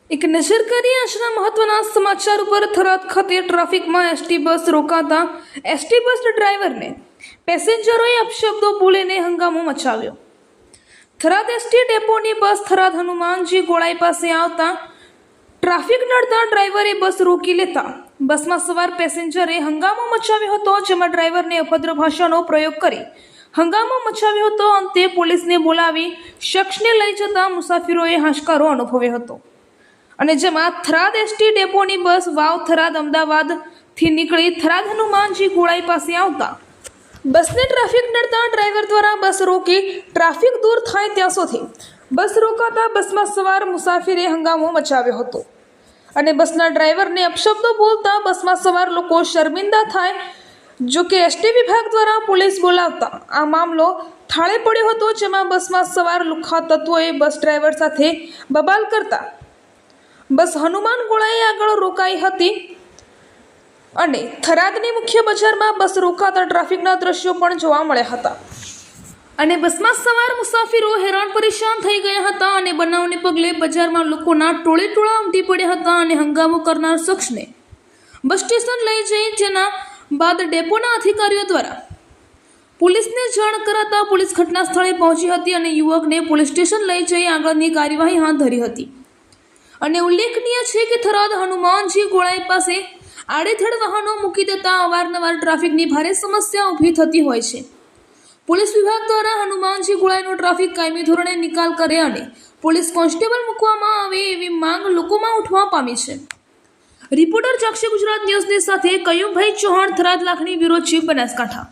એક નજર કરીએ આજના મહત્વના સમાચાર ઉપર। થરાદ ખાતે ટ્રાફિકમાં એસટી બસ રોકાતા એસટી બસ ડ્રાઈવરને પેસેન્જરોએ અપશબ્દો બોલીને હંગામો મચાવ્યો। થરાદ એસટી ડેપોની બસ થરાદ હનુમાનજી ગોળાઈ પાસે આવતા ટ્રાફિક નડતા ડ્રાઈવરે બસ રોકી લેતા બસમાં સવાર પેસેન્જરે હંગામો મચાવ્યો હતો, જેમાં ડ્રાઈવરને અભદ્ર ભાષાનો પ્રયોગ કરી હંગામો મચાવ્યો હતો। અંતે પોલીસને બોલાવી શખ્સને લઈ જતા મુસાફરોએ હાશકારો અનુભવ્યો હતો અને જેમાં થરાદ એસટી ડેપોની બસ વાવ થરાદ અમદાવાદથી નીકળી થરાદ હનુમાનજી ગોળાઈ પાસે આવતા બસને ટ્રાફિક નડતા ડ્રાઈવર દ્વારા બસ રોકી ટ્રાફિક દૂર થાય ત્યાં સુધી બસ રોકાતા બસમાં સવાર મુસાફરે હંગામો મચાવ્યો હતો અને બસના ડ્રાઈવરને અપશબ્દો બોલતા બસમાં સવાર લોકો શર્મિંદા થાય। જો કે એસટી વિભાગ દ્વારા પોલીસ બોલાવતા આ મામલો થાળે પડ્યો હતો, જેમાં બસમાં સવાર લુખ્ખા તત્વોએ બસ ડ્રાઈવર સાથે બબાલ કરતા બસ હનુમાન ગોળાઈ આગળ રોકાઈ હતી અને થરાદની મુખ્ય બજારમાં બસ રોકાતા ટ્રાફિકના દ્રશ્યો પણ જોવા મળ્યા હતા અને બસમાં સવાર મુસાફરો હેરાન પરેશાન થઈ ગયા હતા અને બનાવને પગલે બજારમાં લોકોના ટોળે ટોળા ઉમટી પડ્યા હતા અને હંગામો કરનાર શખ્સને બસ સ્ટેશન લઈ જઈ, જેના બાદ ડેપોના અધિકારીઓ દ્વારા પોલીસને જાણ કરાતા પોલીસ ઘટના સ્થળે પહોંચી હતી અને યુવકને પોલીસ સ્ટેશન લઈ જઈ આગળની કાર્યવાહી હાથ ધરી હતી। અને ઉલ્લેખનીય છે કે થરાદ હનુમાનજી ગોળાઈ પાસે આડેધડ વાહનો મૂકી દેતા અવારનવાર ટ્રાફિકની ભારે સમસ્યા ઊભી થતી હોય છે। પોલીસ વિભાગ દ્વારા હનુમાનજી ગોળાઈનો ટ્રાફિક કાયમી ધોરણે નિકાલ કરે અને પોલીસ કોન્સ્ટેબલ મૂકવામાં આવે એવી માંગ લોકોમાં ઉઠવા પામી છે। રિપોર્ટર જાક્ષી ગુજરાત ન્યૂઝની સાથે કયુમભાઈ ચૌહાણ, થરાદ લાખણી, બ્યુરો ચીફ, બનાસકાંઠા।